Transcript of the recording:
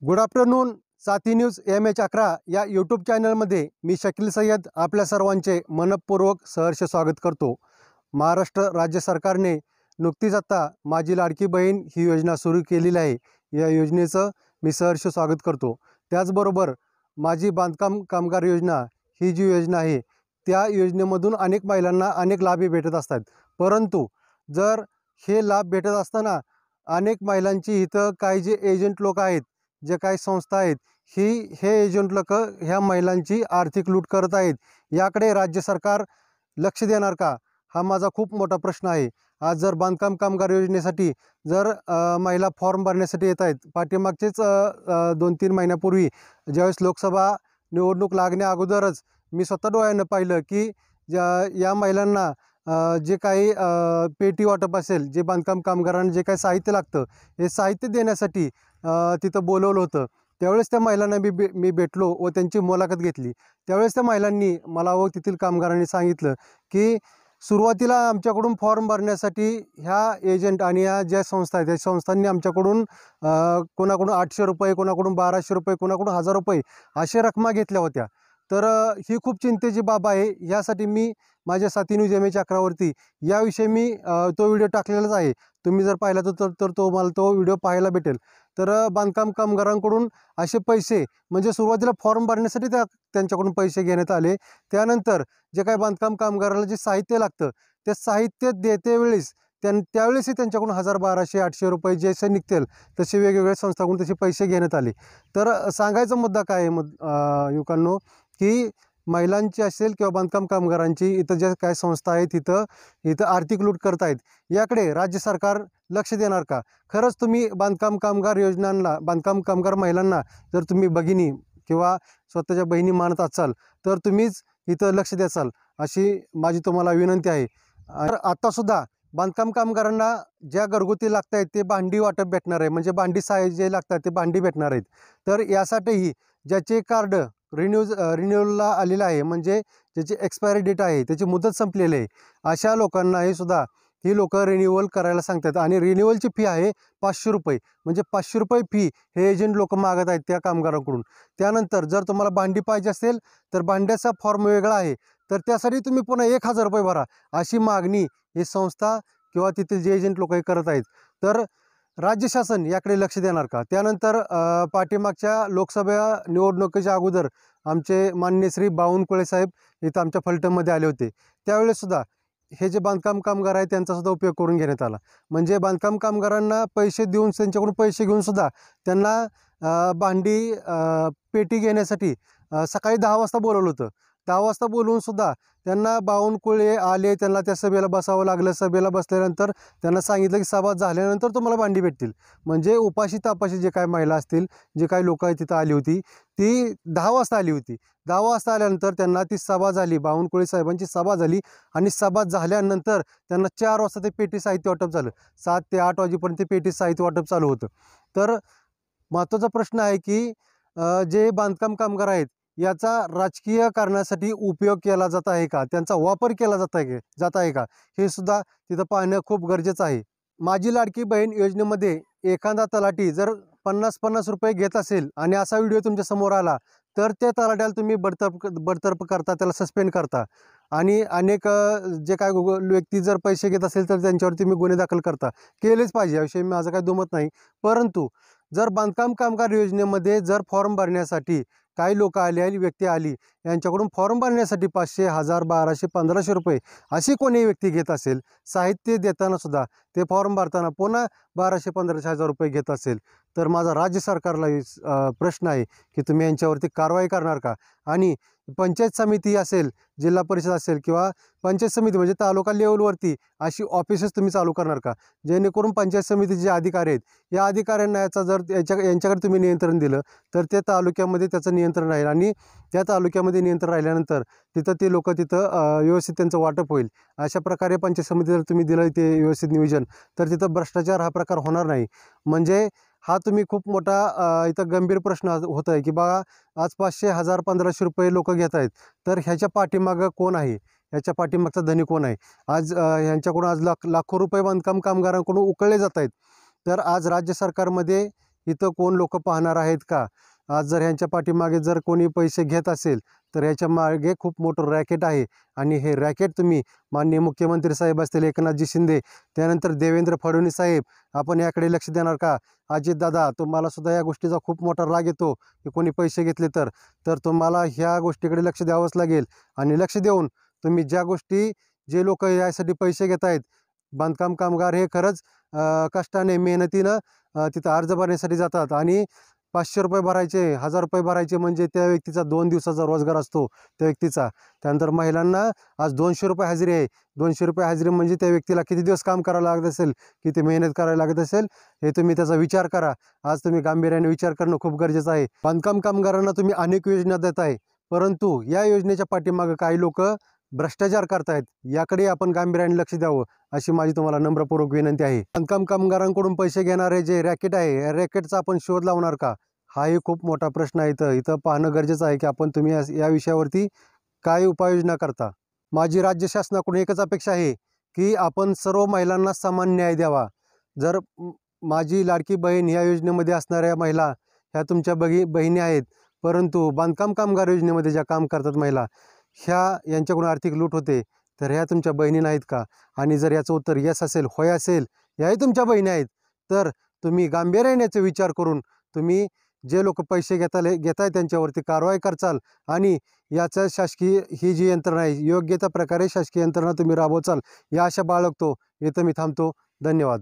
Good afternoon. साथी news MH11 या YouTube चॅनलमध्ये मी शकील सय्यद आपल्या सर्वांचे मनपूर्वक सहर्ष स्वागत करतो. महाराष्ट्र राज्य सरकारने नुकतीच आता माझी लाडकी बहीण ही योजना सुरू केलेली आहे. या योजनेचं मी सहर्ष स्वागत करतो. त्याचबरोबर माझी बांधकाम कामगार योजना ही जी योजना आहे त्या योजनेमधून अनेक महिलांना अनेक लाभ भेटत असतात. परंतु जर हे लाभ भेटत असताना अनेक महिलांची इथं काही जे एजंट लोक आहेत, जे काही संस्था आहेत, हे एजंट लोक ह्या महिलांची आर्थिक लूट करत आहेत. याकडे राज्य सरकार लक्ष देणार का, हा माझा खूप मोठा प्रश्न आहे. आज जर बांधकाम कामगार योजनेसाठी जर महिला फॉर्म भरण्यासाठी येत आहेत, पाठीमागचेच 2-3 महिन्यापूर्वी ज्यावेळेस लोकसभा निवडणूक लागण्या अगोदरच मी स्वतः डोळ्यानं पाहिलं की या महिलांना जे काही पेटी वाटप असेल, जे बांधकाम कामगारांना जे काही साहित्य लागतं हे साहित्य देण्यासाठी तिथं बोलवलं होतं. त्यावेळेस त्या महिलांना मी भेटलो व त्यांची मुलाखत घेतली. त्यावेळेस त्या महिलांनी मला व तेथील कामगारांनी सांगितलं की सुरुवातीला आमच्याकडून फॉर्म भरण्यासाठी ह्या एजंट आणि या ज्या संस्था आहेत त्या संस्थांनी आमच्याकडून कोणाकडून 800 रुपये, कोणाकडून 1200 रुपये, कोणाकडून 1000 रुपये अशा रकमा घेतल्या होत्या. तर ही खूप चिंतेची बाब आहे. यासाठी मी माझ्या साथी न्यूज MH11 वरती याविषयी मी तो व्हिडिओ टाकलेलाच आहे. तुम्ही जर पाहिला तर तुम्हाला तो व्हिडिओ पाहायला भेटेल. तर बांधकाम कामगारांकडून असे पैसे म्हणजे सुरुवातीला फॉर्म भरण्यासाठी त्यांच्याकडून पैसे घेण्यात आले. त्यानंतर जे काही बांधकाम कामगाराला जे साहित्य लागतं ते साहित्य देतेवेळेस त्यावेळेसही त्यांच्याकडून 1000, 1200, 800 रुपये जसे निघतील तसे वेगवेगळ्या संस्थांकडून तसे पैसे घेण्यात आले. तर सांगायचा मुद्दा काय आहे युवकांनो, की महिलांची असेल किंवा बांधकाम कामगारांची इथं ज्या काही संस्था आहेत इथं आर्थिक लूट करत आहेत. याकडे राज्य सरकार लक्ष देणार का? खरंच तुम्ही बांधकाम कामगार योजनांना, बांधकाम कामगार महिलांना जर तुम्ही भगिनी किंवा स्वतःच्या बहिणी मानत असाल तर तुम्हीच इथं लक्ष द्याल अशी माझी तुम्हाला विनंती आहे. आत्तासुद्धा बांधकाम कामगारांना ज्या घरगुती लागत आहेत ते भांडी वाटप भेटणार आहे, म्हणजे भांडी जे लागतात ते भांडी भेटणार आहेत. तर यासाठीही ज्याचे कार्ड रिन्यूअलला आलेलं आहे, म्हणजे ज्याची एक्सपायरी डेट आहे, त्याची मुदत संपलेली आहे, अशा लोकांनाही सुद्धा ही लोक रिन्यूअल करायला सांगतात. आणि रिन्यूअलची फी आहे 500 रुपये, म्हणजे 500 रुपये फी हे एजंट लोक मागत आहेत त्या कामगारांकडून. त्यानंतर जर तुम्हाला भांडी पाहिजे असेल तर भांड्याचा फॉर्म वेगळा आहे, तर त्यासाठी तुम्ही पुन्हा 1000 रुपये भरा, अशी मागणी ही संस्था किंवा तिथील जे एजंट लोक करत आहेत. तर राज्य शासन याकडे लक्ष देणार का? त्यानंतर पाठीमागच्या लोकसभा निवडणुकीच्या अगोदर आमचे माननीय श्री बावनकुळे साहेब इथं आमच्या फलटणमध्ये आले होते. त्यावेळेससुद्धा हे जे बांधकाम कामगार आहेत त्यांचासुद्धा उपयोग करून घेण्यात आला. म्हणजे बांधकाम कामगारांना पैसे देऊन, त्यांच्याकडून पैसे घेऊनसुद्धा त्यांना भांडी पेटी घेण्यासाठी सकाळी 10 वाजता बोलवलं होतं. 10 वाजता बोलवूनसुद्धा त्यांना बावनकुळे आले, त्यांना त्या सभेला बसावं लागलं. सभेला बसल्यानंतर त्यांना सांगितलं की सभा झाल्यानंतर तुम्हाला भांडी भेटतील. म्हणजे उपाशी तापाशी जे काही महिला असतील, जे काही लोक तिथं आली होती ती 10 वाजता आली होती. 10 वाजता आल्यानंतर त्यांना ती सभा झाली, बावनकुळे साहेबांची सभा झाली. आणि सभा झाल्यानंतर त्यांना 4 वाजता ते पेटी साहित्य वाटप झालं. 7 ते 8 वाजेपर्यंत ते पेटी साहित्य वाटप चालू होतं. तर महत्त्वाचा प्रश्न आहे की जे बांधकाम कामगार आहेत याचा राजकीय कारणासाठी उपयोग केला जात आहे का, त्यांचा वापर केला जात आहे का, हे सुद्धा तिथं पाहणं खूप गरजेचं आहे. माझी लाडकी बहीण योजनेमध्ये एखादा तलाठी जर 50-50 रुपये घेत असेल आणि असा व्हिडिओ तुमच्या समोर आला तर त्या तलाट्याला तुम्ही बडतर्फ करता, त्याला सस्पेंड करता. आणि अनेक जे काय व्यक्ती जर पैसे घेत असेल तर त्यांच्यावरती तुम्ही गुन्हे दाखल करता. केलेच पाहिजे, याविषयी माझं काही दुमत नाही. परंतु जर बांधकाम कामगार योजनेमध्ये जर फॉर्म भरण्यासाठी काही लोक आली, व्यक्ती आली, यांच्याकडून फॉर्म भरण्यासाठी 500, 1000, 1200, 1500 रुपये अशी कोणी व्यक्ती घेत असेल, साहित्य देताना सुद्धा ते फॉर्म भरताना पुन्हा 1200, 1500, 1000 रुपये घेत असेल, तर माझा राज्य सरकारला प्रश्न आहे की तुम्ही यांच्यावरती कारवाई करणार का? आणि पंचायत समिती असेल, जिल्हा परिषद असेल किंवा पंचायत समिती म्हणजे तालुका लेवलवरती अशी ऑफिसेस तुम्ही चालू करणार का, जेणेकरून पंचायत समितीचे जे अधिकारी आहेत या अधिकाऱ्यांना याचा जर यांच्याकडे तुम्ही नियंत्रण दिलं तर त्या तालुक्यामध्ये त्याचं नियंत्रण राहील. आणि त्या तालुक्यामध्ये नियंत्रण राहिल्यानंतर तिथं ते लोक तिथं व्यवस्थित त्यांचं वाटप होईल. अशा प्रकारे पंचायत समिती जर तुम्ही दिलं ते व्यवस्थित नियोजन, तर तिथं भ्रष्टाचार हा प्रकार होणार नाही. म्हणजे हा तुम्ही खूप मोठा इथं गंभीर प्रश्न होत आहे की बघा आज 500, 1000, 1500 रुपये लोक घेत आहेत, तर ह्याच्या पाठीमागं कोण आहे, ह्याच्या पाठीमागचा धनी कोण आहे? आज ह्यांच्याकडून आज लाखो रुपये बांधकाम कामगारांकडून उकळले जात आहेत. तर आज राज्य सरकारमध्ये इथं कोण लोक पाहणार आहेत का? आज जर ह्यांच्या पाठीमागे जर कोणी पैसे घेत असेल तर ह्याच्या मागे खूप मोठं रॅकेट आहे आणि हे रॅकेट तुम्ही माननीय मुख्यमंत्री साहेब असतील एकनाथजी शिंदे, त्यानंतर देवेंद्र फडणवीस साहेब, आपण याकडे लक्ष देणार का? अजितदादा, तुम्हाला सुद्धा या गोष्टीचा खूप मोठा राग येतो की कोणी पैसे घेतले तर तुम्हाला ह्या गोष्टीकडे लक्ष द्यावंच लागेल आणि लक्ष देऊन तुम्ही ज्या गोष्टी जे लोक यासाठी पैसे घेत आहेत, बांधकाम कामगार हे खरंच कष्टाने मेहनतीनं तिथं अर्ज भरण्यासाठी जातात आणि 500 रुपये भरायचे, 1000 रुपये भरायचे म्हणजे त्या व्यक्तीचा 2 दिवसाचा रोजगार असतो त्या व्यक्तीचा. त्यानंतर महिलांना आज 200 रुपये हजेरी आहे. 200 रुपये हजेरी म्हणजे त्या व्यक्तीला किती दिवस काम करावं लागत असेल, किती मेहनत करायला लागत असेल, हे तुम्ही त्याचा विचार करा. आज तुम्ही गांभीर्याने विचार करणं खूप गरजेचं आहे. बांधकाम कामगारांना तुम्ही अनेक योजना देत आहे, परंतु या योजनेच्या पाठीमागे काही लोक भ्रष्टाचार करतायत. याकडे आपण गांभीर्याने लक्ष द्यावं अशी माझी तुम्हाला नम्रपूर्वक विनंती आहे. बांधकाम कामगारांकडून पैसे घेणारे जे रॅकेट आहे, या रॅकेटचा आपण शोध लावणार का? हाही खूप मोठा प्रश्न आहे. इथं पाहणं गरजेचं आहे की आपण तुम्ही या विषयावरती काय उपाययोजना करता. माझी राज्य शासनाकडून एकच अपेक्षा आहे की आपण सर्व महिलांना समान न्याय द्यावा. जर माझी लाडकी बहीण या योजनेमध्ये असणाऱ्या महिला ह्या तुमच्या बहिणी आहेत, परंतु बांधकाम कामगार योजनेमध्ये ज्या काम करतात महिला, यांच्याकडून आर्थिक लूट होते, तर ह्या तुमच्या बहिणी नाहीत का? आणि जर याचं उत्तर यस असेल, होय असेल, ह्याही तुमच्या बहिणी आहेत, तर तुम्ही गांभीर्याने याचा विचार करून तुम्ही जे लोक पैसे घेताय त्यांच्यावरती कारवाई करचाल आणि याचं शासकीय ही जी यंत्रणा आहे योग्य त्या प्रकारे शासकीय यंत्रणा तुम्ही राबवचाल या आशा बाळगतो. इथं मी थांबतो. धन्यवाद.